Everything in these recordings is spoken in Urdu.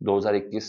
2021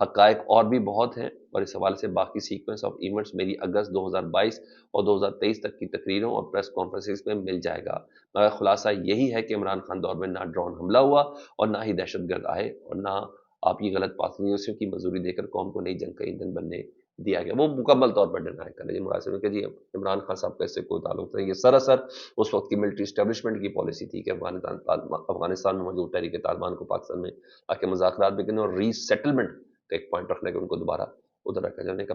حقائق اور بھی بہت ہیں، اور اس حوالے سے باقی سیکوینس آف ایونٹس میری اگست 2022 اور 2023 تک کی تقریروں اور پریس کانفرنسز میں مل جائے گا، مگر خلاصہ یہی ہے کہ عمران خان دور میں نہ ڈرون حملہ ہوا اور نہ ہی دہشت گرد آئے، اور نہ آپ کی غلط پالیسیوں کی منظوری دے کر قوم کو نئی جنگ کا ایندھن بننے دیا گیا۔ وہ مکمل طور پر ڈینائی کر رہے ہیں مراد صاحب کہ جی عمران خان صاحب کا اس سے کوئی تعلق نہیں، یہ سراسر اس وقت کی ملٹری اسٹیبلشمنٹ کی پالیسی تھی کہ افغانستان میں موجود تحریک طالبان کو پاکستان میں آ کے مذاکرات بھی کرنے اور ری سیٹلمنٹ کا ایک پوائنٹ رکھنے کے ان کو دوبارہ ادھر رکھا جانے کا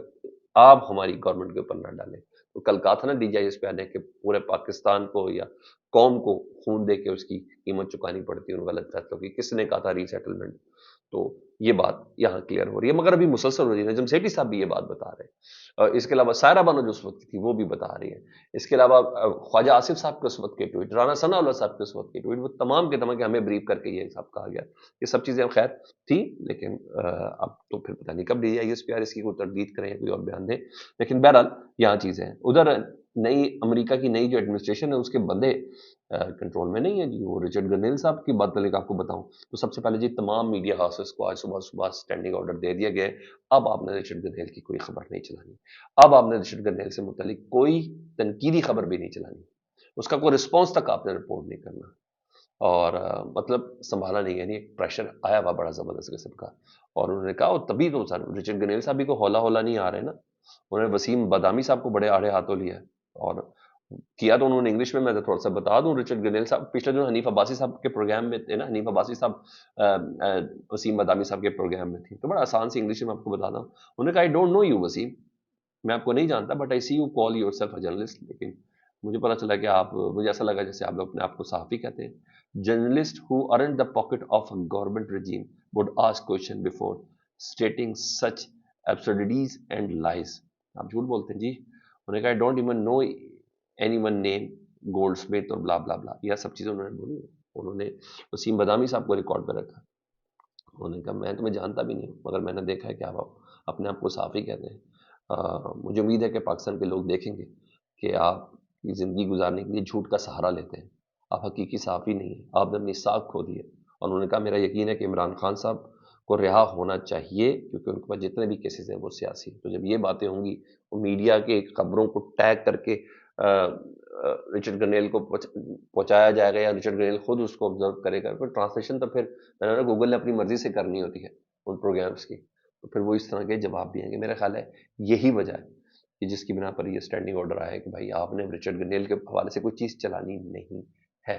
آپ ہماری گورنمنٹ کے اوپر نہ ڈالیں۔ تو کل کہا تھا نا ڈی جی آئی ایس پہ آنے کہ پورے پاکستان کو یا قوم کو خون دے کے اس کی قیمت چکانی پڑتی ہے ان غلط فیصلوں کی، کس نے کہا تھا ری سیٹلمنٹ؟ تو یہ بات یہاں کلیئر ہو رہی ہے، مگر ابھی مسلسل ہو رہی ہے، نجم سیٹھی صاحب بھی یہ بات بتا رہے ہیں، اس کے علاوہ سائرہ بانو جو اس وقت کی تھی وہ بھی بتا رہی ہے، اس کے علاوہ خواجہ آصف صاحب کے اس وقت کے ٹویٹ، رانا ثناء اللہ صاحب کے اس وقت کے ٹویٹ، وہ تمام کے تمام کہ ہمیں بریف کر کے یہ حساب کہا گیا، یہ سب چیزیں خیر تھی، لیکن اب تو پھر پتہ نہیں کب D I S P R اس کی کوئی تردید کریں یا کوئی اور بیان دیں، لیکن بہرحال یہاں چیزیں ہیں۔ ادھر نئی امریکہ کی نئی جو ایڈمنسٹریشن ہے اس کے بندے کنٹرول میں نہیں ہے جی، وہ رچرڈ گرنیل صاحب کی بات پہلے آپ کو بتاؤں تو سب سے پہلے جی تمام میڈیا ہاؤسز کو آج صبح اسٹینڈنگ آرڈر دے دیا گیا ہے، اب آپ نے رچرڈ گرنیل کی کوئی خبر نہیں چلانی، اب آپ نے رچرڈ گرنیل سے متعلق کوئی تنقیدی خبر بھی نہیں چلانی، اس کا کوئی رسپانس تک آپ نے رپورٹ نہیں کرنا، اور مطلب سنبھالا نہیں، یعنی ایک پریشر آیا ہوا بڑا زبردست قسم کا، اور انہوں نے کہا اور تبھی تو سر رچرڈ گرنیل صاحب بھی کو ہولا نہیں آ رہے نا، انہوں نے وسیم بادامی صاحب کو بڑے آڑے ہاتھوں لیا، اور کیا تو انہوں نے انگلش میں تھوڑا سا بتا دوں، رچرڈ گرنیل صاحب پچھلے جو حنیف عباسی صاحب کے پروگرام میں تھے نا، حنیف عباسی صاحب وسیم بادامی صاحب کے پروگرام میں تھی، تو بڑا آسان سی انگلش میں آپ کو بتاتا ہوں، انہوں نے کہا I don't know you Waseem, میں آپ کو نہیں جانتا but I see you call yourself a journalist, لیکن مجھے پتا چلا کہ آپ، مجھے ایسا لگا جیسے آپ اپنے آپ کو صحافی کہتے ہیں، journalist who aren't the pocket of a government regime would ask question before stating such absurdities and lies, آپ جھوٹ بولتے ہیں جی، انہوں نے کہا I don't even know anyone name Goldsmith اور بلا بلا بلا، یہ سب چیزیں انہوں نے بولی، انہوں نے وسیم بادامی صاحب کو ریکارڈ پہ رکھا، انہوں نے کہا میں تمہیں جانتا بھی نہیں ہوں مگر میں نے دیکھا ہے کہ آپ اپنے آپ کو صحافی کہتے ہیں، مجھے امید ہے کہ پاکستان کے لوگ دیکھیں گے کہ آپ کی زندگی گزارنے کے لیے جھوٹ کا سہارا لیتے ہیں، آپ حقیقی صحافی نہیں ہیں، آپ نے اپنی ساکھ کھو دی ہے، اور انہوں نے کہا میرا یقین ہے کہ عمران خان صاحب کو رہا ہونا چاہیے کیونکہ ان کے پاس جتنے بھی کیسز ہیں وہ سیاسی، تو جب یہ باتیں ہوں گی وہ میڈیا کے خبروں کو ٹیگ کر کے رچرڈ گرنیل کو پہنچایا جائے گا یا رچرڈ گرنیل خود اس کو آبزرو کرے گا، پھر ٹرانسلیشن تو پھر گوگل نے اپنی مرضی سے کرنی ہوتی ہے ان پروگرامز کی، تو پھر وہ اس طرح کے جواب بھی آئیں گے، میرا خیال ہے یہی وجہ ہے کہ جس کی بنا پر یہ اسٹینڈنگ آرڈر آیا ہے کہ بھائی آپ نے رچرڈ گرنیل کے حوالے سے کوئی چیز چلانی نہیں ہے۔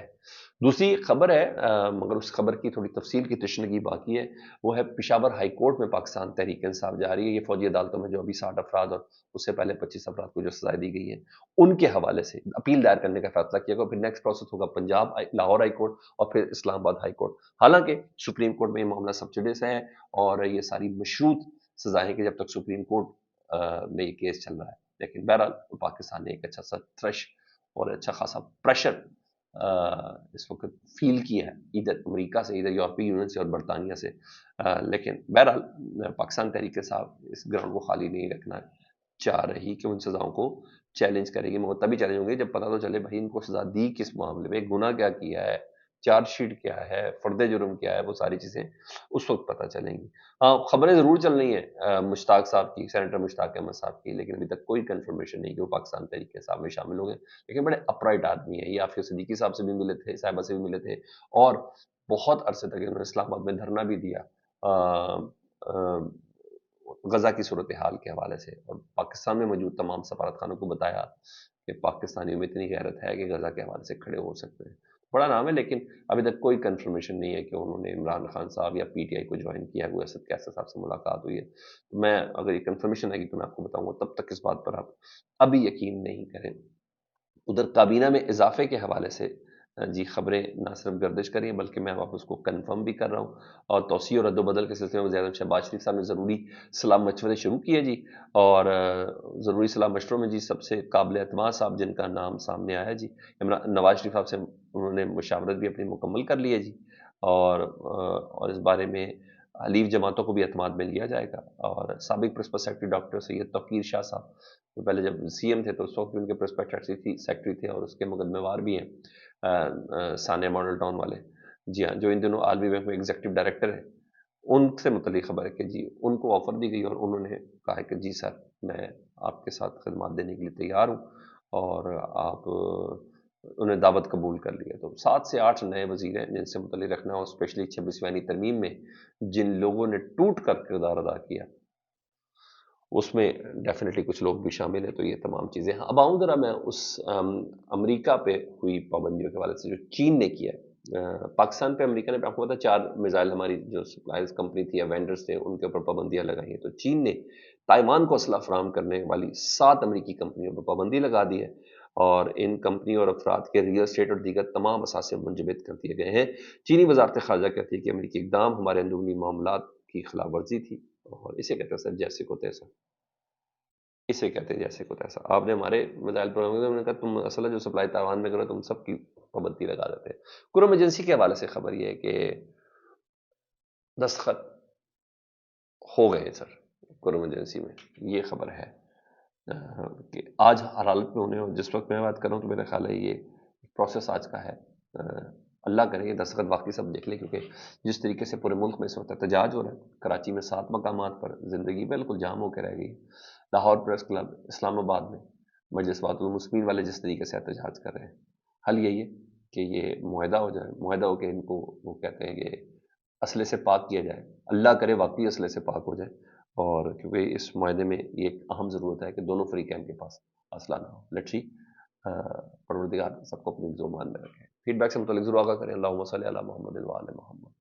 دوسری خبر ہے مگر اس خبر کی تھوڑی تفصیل کی تشنگی باقی ہے، وہ ہے پشاور ہائی کورٹ میں پاکستان تحریک انصاف جا رہی ہے، یہ فوجی عدالتوں میں جو ابھی 60 افراد اور اس سے پہلے 25 افراد کو جو سزائیں دی گئی ہیں ان کے حوالے سے اپیل دائر کرنے کا فیصلہ کیا گیا، پھر نیکسٹ پروسیس ہوگا پنجاب لاہور ہائی کورٹ اور پھر اسلام آباد ہائی کورٹ، حالانکہ سپریم کورٹ میں یہ معاملہ سبسیڈے سے ہے اور یہ ساری مشروط سزائیں کہ جب تک سپریم کورٹ میں یہ کیس چل رہا ہے، لیکن بہرحال پاکستان نے ایک اچھا سا تھرش اور اچھا خاصا پریشر اس وقت فیل کیا ہے ادھر امریکہ سے، ادھر یورپی یونین سے اور برطانیہ سے، لیکن بہرحال پاکستان تحریک صاحب اس گراؤنڈ کو خالی نہیں رکھنا چاہ رہی کہ ان سزاؤں کو چیلنج کرے گی، مگر تبھی چیلنج ہوں گے جب پتہ تو چلے بھائی ان کو سزا دی کس معاملے میں، گناہ کیا کیا ہے، چارج شیٹ کیا ہے، فرد جرم کیا ہے، وہ ساری چیزیں اس وقت پتہ چلیں گی۔ ہاں خبریں ضرور چل رہی ہیں مشتاق صاحب کی، سینیٹر مشتاق احمد صاحب کی، لیکن ابھی تک کوئی کنفرمیشن نہیں کہ وہ پاکستان تحریک صاحب میں شامل ہو گئے، لیکن بڑے اپرائٹ آدمی ہیں، یہ عافیہ صدیقی صاحب سے بھی ملے تھے، صاحبہ سے بھی ملے تھے، اور بہت عرصے تک انہوں نے اسلام آباد میں دھرنا بھی دیا غزہ کی صورتحال کے حوالے سے، اور پاکستان میں موجود تمام سفارت خانوں کو بتایا کہ پاکستانیوں میں اتنی غیرت ہے کہ غزہ کے حوالے سے کھڑے ہو سکتے ہیں، بڑا نام ہے، لیکن ابھی تک کوئی کنفرمیشن نہیں ہے کہ انہوں نے عمران خان صاحب یا پی ٹی آئی کو جوائن کیا، کوئی اسد کیسر صاحب سے ملاقات ہوئی ہے، میں اگر یہ کنفرمیشن ہے کہ تو میں آپ کو بتاؤں گا، تب تک اس بات پر آپ ابھی یقین نہیں کریں۔ ادھر کابینہ میں اضافے کے حوالے سے جی خبریں نہ صرف گردش کر رہی ہیں بلکہ میں واپس کو کنفرم بھی کر رہا ہوں، اور توسیع اور رد و بدل کے سلسلے میں وزیر اعظم شہباز شریف صاحب نے ضروری صلاح مشورے شروع کیے جی، اور ضروری صلاح مشوروں میں جی سب سے قابل اعتماد صاحب جن کا نام سامنے آیا جی، نواز شریف صاحب سے انہوں نے مشاورت بھی اپنی مکمل کر لی ہے جی، اور اس بارے میں حلیف جماعتوں کو بھی اعتماد میں لیا جائے گا، اور سابق پرنسپل سیکرٹری ڈاکٹر سید توقیر شاہ صاحب جو پہلے جب سی ایم تھے تو اس وقت بھی ان کے پرنسپل سیکرٹری تھے اور اس کے مقدمے وار بھی ہیں ثانیہ ماڈل ٹاؤن والے، جی ہاں، جو ان دنوں عالمی بینک میں ایگزیکٹو ڈائریکٹر ہیں، ان سے متعلق خبر ہے کہ جی ان کو آفر دی گئی اور انہوں نے کہا ہے کہ جی سر میں آپ کے ساتھ خدمات دینے کے لیے تیار ہوں، اور آپ انہیں دعوت قبول کر لیا۔ تو 7 سے 8 نئے وزیر ہیں جن سے متعلق رکھنا، اور اسپیشلی 26ویں ترمیم میں جن لوگوں نے ٹوٹ کر کردار ادا کیا اس میں ڈیفینیٹلی کچھ لوگ بھی شامل ہیں۔ تو یہ تمام چیزیں اب آؤں ذرا میں اس امریکہ پہ ہوئی پابندیوں کے حوالے سے جو چین نے کیا ہے۔ پاکستان پہ امریکہ نے، آپ کو پتا 4 میزائل ہماری جو سپلائرز کمپنی تھی یا وینڈرز تھے ان کے اوپر پابندیاں لگائی ہیں، تو چین نے تائیوان کو اسلحہ فراہم کرنے والی 7 امریکی کمپنیوں پر پابندی لگا دی ہے، اور ان کمپنیوں اور افراد کے ریئل اسٹیٹ اور دیگر تمام اثاثے منجمد کر دیے گئے ہیں۔ چینی وزارت خارجہ کہتی ہے کہ امریکی اقدام ہمارے اندرونی معاملات کی خلاف ورزی تھی، اور اسے کہتے ہیں سر جیسے کو تیسا، اسے کہتے ہیں جیسے کو تیسا۔ آپ نے ہمارے میزائل پروگرام میں نے کہا تم اصل جو سپلائی تائیوان میں کرو تم سب کی پابندی لگا دیتے ہیں۔ کرم ایجنسی کے حوالے سے خبر یہ ہے کہ دستخط ہو گئے سر کرم ایجنسی میں، یہ خبر ہے کہ آج ہر حالت میں انہیں، جس وقت میں بات کر رہا ہوں تو میرا خیال ہے یہ پروسیس آج کا ہے۔ اللہ کرے یہ دستخط واقعی سب دیکھ لیں، کیونکہ جس طریقے سے پورے ملک میں اس وقت احتجاج ہو رہا ہے، کراچی میں 7 مقامات پر زندگی بالکل جام ہو کے رہ گئی، لاہور پریس کلب، اسلام آباد میں مجلس بات المسلمین والے جس طریقے سے احتجاج کر رہے ہیں، حل یہی ہے کہ یہ معاہدہ ہو جائے، معاہدہ ہو کے ان کو وہ کہتے ہیں کہ اسلحے سے پاک کیا جائے، اللہ کرے واقعی اسلحے سے پاک ہو جائے، اور کیونکہ اس معاہدے میں یہ ایک اہم ضرورت ہے کہ دونوں فریقین کے پاس اسلحہ نہ ہو۔ لیٹس سی، پروردگار سب کو اپنی زبان میں رکھے۔ فیڈ بیک سے متعلق ضرور آگاہ کریں۔ اللہم صلی علی محمد و آل محمد۔